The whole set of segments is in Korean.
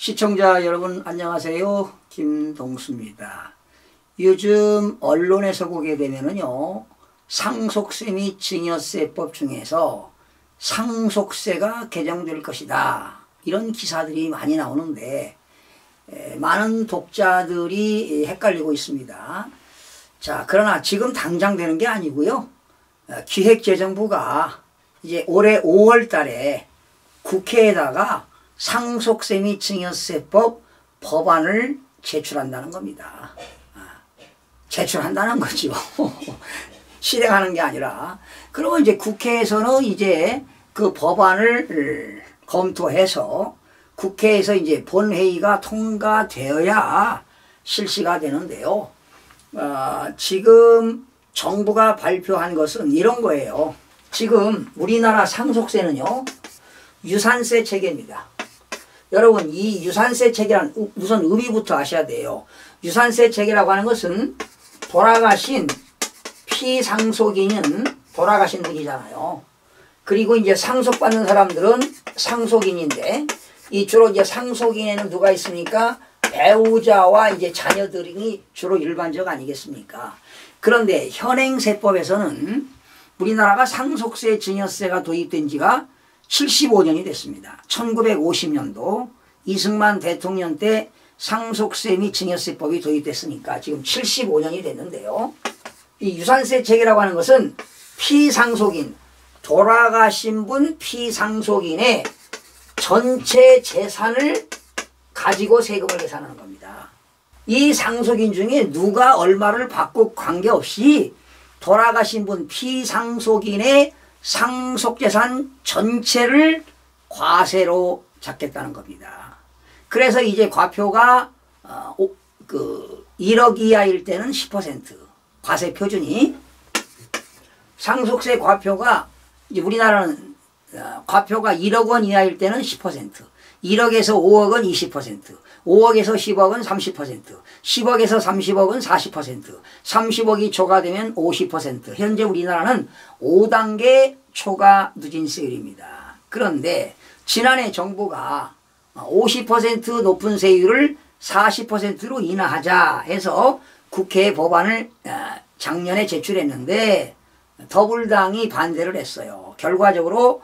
시청자 여러분 안녕하세요. 김동수입니다. 요즘 언론에서 보게 되면은요, 상속세 및 증여세법 중에서 상속세가 개정될 것이다, 이런 기사들이 많이 나오는데 많은 독자들이 헷갈리고 있습니다. 자, 그러나 지금 당장 되는 게 아니고요, 기획재정부가 이제 올해 5월 달에 국회에다가 상속세 및 증여세법 법안을 제출한다는 겁니다. 제출한다는 거죠. 실행하는 게 아니라. 그러면 이제 국회에서는 이제 그 법안을 검토해서 국회에서 이제 본회의가 통과되어야 실시가 되는데요. 지금 정부가 발표한 것은 이런 거예요. 지금 우리나라 상속세는요, 유산세 체계입니다. 여러분, 이 유산세 체계란 우선 의미부터 아셔야 돼요. 유산세 체계라고 하는 것은 돌아가신 피상속인은 돌아가신 분이잖아요. 그리고 이제 상속받는 사람들은 상속인인데, 이 주로 이제 상속인에는 누가 있습니까? 배우자와 이제 자녀들이 주로 일반적 아니겠습니까? 그런데 현행세법에서는 우리나라가 상속세, 증여세가 도입된 지가 75년이 됐습니다. 1950년도 이승만 대통령 때 상속세 및 증여세법이 도입됐으니까 지금 75년이 됐는데요. 이 유산세 체계라고 하는 것은 피상속인, 돌아가신 분 피상속인의 전체 재산을 가지고 세금을 계산하는 겁니다. 이 상속인 중에 누가 얼마를 받고 관계없이 돌아가신 분 피상속인의 상속재산 전체를 과세로 잡겠다는 겁니다. 그래서 이제 과표가 1억 이하일 때는 10%, 과세 표준이. 상속세 과표가 이제 우리나라는 과표가 1억 원 이하일 때는 10%, 1억에서 5억은 20%, 5억에서 10억은 30%, 10억에서 30억은 40%, 30억이 초과되면 50%. 현재 우리나라는 5단계 초과 누진세율입니다. 그런데 지난해 정부가 50% 높은 세율을 40%로 인하하자 해서 국회에 법안을 작년에 제출했는데 더불당이 반대를 했어요. 결과적으로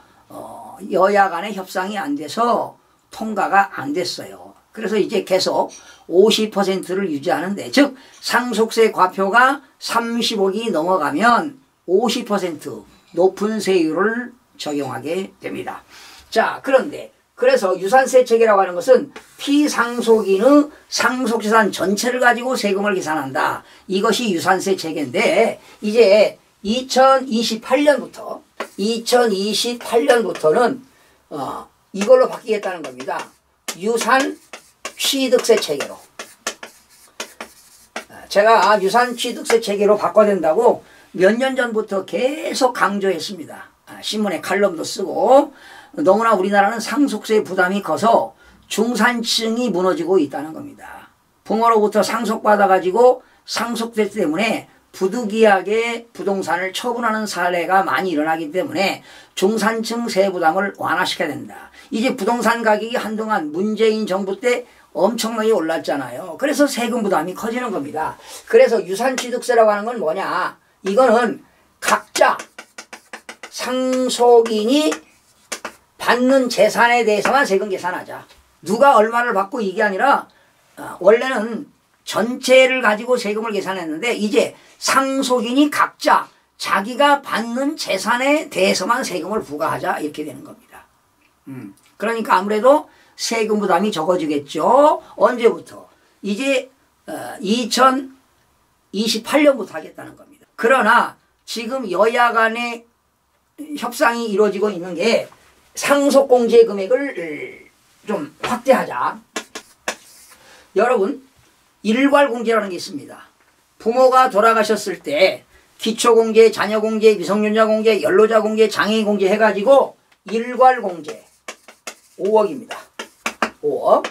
여야 간의 협상이 안 돼서 통과가 안 됐어요. 그래서 이제 계속 50%를 유지하는데, 즉 상속세 과표가 30억이 넘어가면 50% 높은 세율을 적용하게 됩니다. 자, 그런데 그래서 유산세 체계라고 하는 것은 피상속인의 상속재산 전체를 가지고 세금을 계산한다, 이것이 유산세 체계인데, 이제 2028년부터는 이걸로 바뀌겠다는 겁니다. 유산 취득세 체계로. 제가 유산 취득세 체계로 바꿔야 된다고 몇 년 전부터 계속 강조했습니다. 신문에 칼럼도 쓰고. 너무나 우리나라는 상속세 부담이 커서 중산층이 무너지고 있다는 겁니다. 부모로부터 상속받아가지고 상속세 때문에 부득이하게 부동산을 처분하는 사례가 많이 일어나기 때문에 중산층 세부담을 완화시켜야 된다. 이제 부동산 가격이 한동안 문재인 정부 때 엄청나게 올랐잖아요. 그래서 세금 부담이 커지는 겁니다. 그래서 유산취득세라고 하는 건 뭐냐? 이거는 각자 상속인이 받는 재산에 대해서만 세금 계산하자. 누가 얼마를 받고 이게 아니라, 원래는 전체를 가지고 세금을 계산했는데 이제 상속인이 각자 자기가 받는 재산에 대해서만 세금을 부과하자, 이렇게 되는 겁니다. 그러니까 아무래도 세금 부담이 적어지겠죠. 언제부터? 이제 2028년부터 하겠다는 겁니다. 그러나 지금 여야 간의 협상이 이루어지고 있는 게 상속공제 금액을 좀 확대하자. 여러분, 일괄공제라는 게 있습니다. 부모가 돌아가셨을 때 기초공제, 자녀공제, 미성년자공제, 연로자공제, 장애인공제 해가지고 일괄공제 5억입니다. 5억.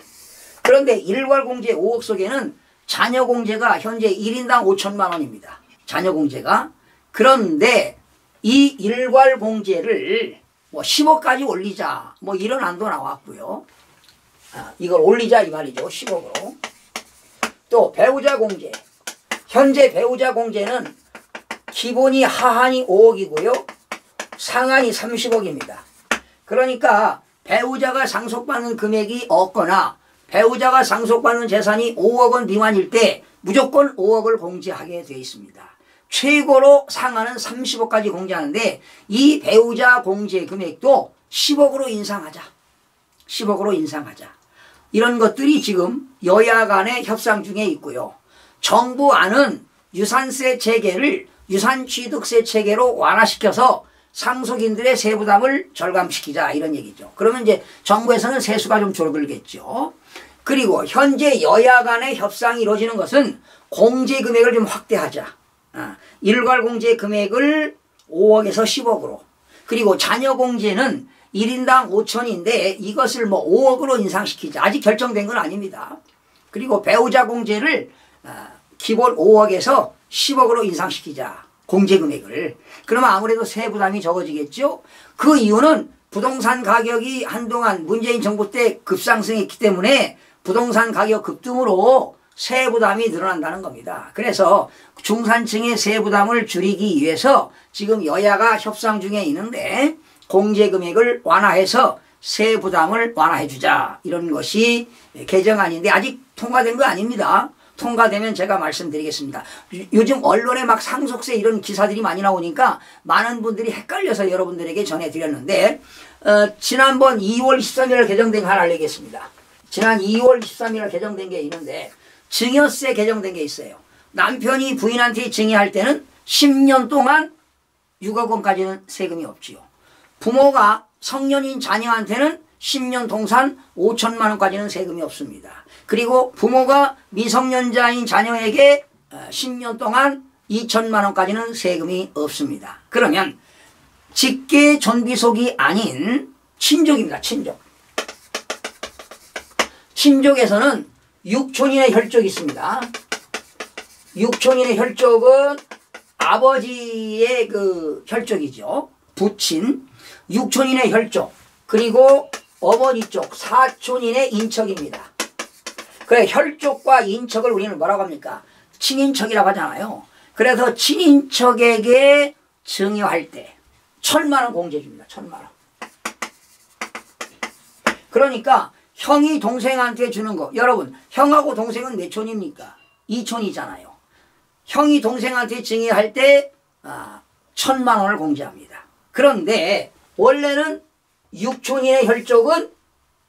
그런데 일괄공제 5억 속에는 자녀공제가 현재 1인당 5천만 원입니다. 자녀공제가. 그런데 이 일괄공제를 뭐 10억까지 올리자, 뭐 이런 안도 나왔고요. 이걸 올리자 이 말이죠. 10억으로. 또 배우자 공제. 현재 배우자 공제는 기본이 하한이 5억이고요. 상한이 30억입니다. 그러니까 배우자가 상속받는 금액이 없거나 배우자가 상속받는 재산이 5억 원 미만일 때 무조건 5억을 공제하게 되어 있습니다. 최고로 상한은 30억까지 공제하는데 이 배우자 공제 금액도 10억으로 인상하자. 10억으로 인상하자. 이런 것들이 지금 여야 간의 협상 중에 있고요. 정부안은 유산세 체계를 유산취득세 체계로 완화시켜서 상속인들의 세부담을 절감시키자 이런 얘기죠. 그러면 이제 정부에서는 세수가 좀 줄어들겠죠. 그리고 현재 여야 간의 협상이 이루어지는 것은 공제 금액을 좀 확대하자. 일괄 공제 금액을 5억에서 10억으로. 그리고 자녀 공제는 1인당 5천인데 이것을 뭐 5억으로 인상시키자. 아직 결정된 건 아닙니다. 그리고 배우자 공제를 기본 5억에서 10억으로 인상시키자. 공제 금액을. 그러면 아무래도 세부담이 적어지겠죠. 그 이유는 부동산 가격이 한동안 문재인 정부 때 급상승했기 때문에 부동산 가격 급등으로 세부담이 늘어난다는 겁니다. 그래서 중산층의 세부담을 줄이기 위해서 지금 여야가 협상 중에 있는데 공제 금액을 완화해서 세부담을 완화해 주자. 이런 것이 개정안인데 아직 통과된 거 아닙니다. 통과되면 제가 말씀드리겠습니다. 요즘 언론에 막 상속세 이런 기사들이 많이 나오니까 많은 분들이 헷갈려서 여러분들에게 전해드렸는데 지난번 2월 13일 개정된 거 하나 알리겠습니다. 지난 2월 13일 개정된 게 있는데 증여세 개정된 게 있어요. 남편이 부인한테 증여할 때는 10년 동안 6억 원까지는 세금이 없지요. 부모가 성년인 자녀한테는 10년 동산 5천만 원까지는 세금이 없습니다. 그리고 부모가 미성년자인 자녀에게 10년 동안 2천만 원까지는 세금이 없습니다. 그러면 직계 존비속이 아닌 친족입니다. 친족. 친족에서는 육촌인의 혈족이 있습니다. 육촌인의 혈족은 아버지의 그 혈족이죠. 부친. 육촌인의 혈족. 그리고 어머니 쪽 사촌인의 인척입니다. 그래 혈족과 인척을 우리는 뭐라고 합니까? 친인척이라고 하잖아요. 그래서 친인척에게 증여할 때 1,000만 원 공제 줍니다. 1,000만 원. 그러니까 형이 동생한테 주는 거. 여러분 형하고 동생은 몇 촌입니까? 2촌이잖아요. 형이 동생한테 증여할 때 1,000만 원을 공제합니다. 그런데 원래는 6촌인의 혈족은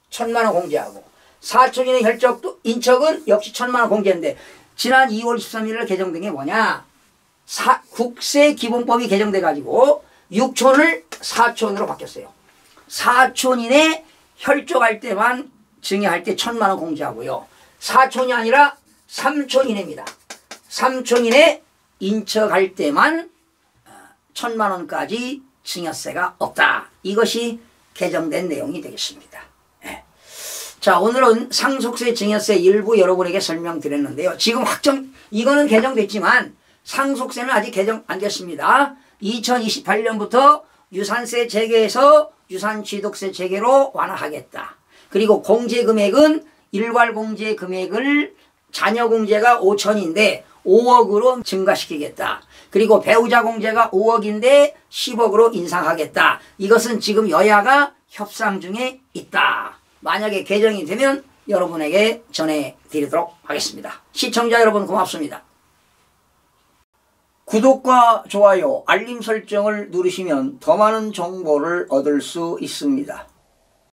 1,000만 원 공제하고 사촌인의 혈족도 인척은 역시 1,000만 원 공제인데 지난 2월 13일 개정된 게 뭐냐? 국세기본법이 개정돼 가지고 6촌을 4촌으로 바뀌었어요. 사촌인의 혈족할 때만 증여할 때 1,000만 원 공제하고요. 사촌이 아니라 3촌인입니다. 3촌인의 인척할 때만 1,000만 원까지 증여세가 없다. 이것이 개정된 내용이 되겠습니다. 네. 자, 오늘은 상속세 증여세 일부 여러분에게 설명드렸는데요. 지금 이거는 개정됐지만 상속세는 아직 개정 안 됐습니다. 2028년부터 유산세 체계에서 유산취득세 체계로 완화하겠다. 그리고 공제 금액은 일괄 공제 금액을 자녀 공제가 5천인데 5억으로 증가시키겠다. 그리고 배우자 공제가 5억인데 10억으로 인상하겠다. 이것은 지금 여야가 협상 중에 있다. 만약에 개정이 되면 여러분에게 전해드리도록 하겠습니다. 시청자 여러분 고맙습니다. 구독과 좋아요, 알림 설정을 누르시면 더 많은 정보를 얻을 수 있습니다.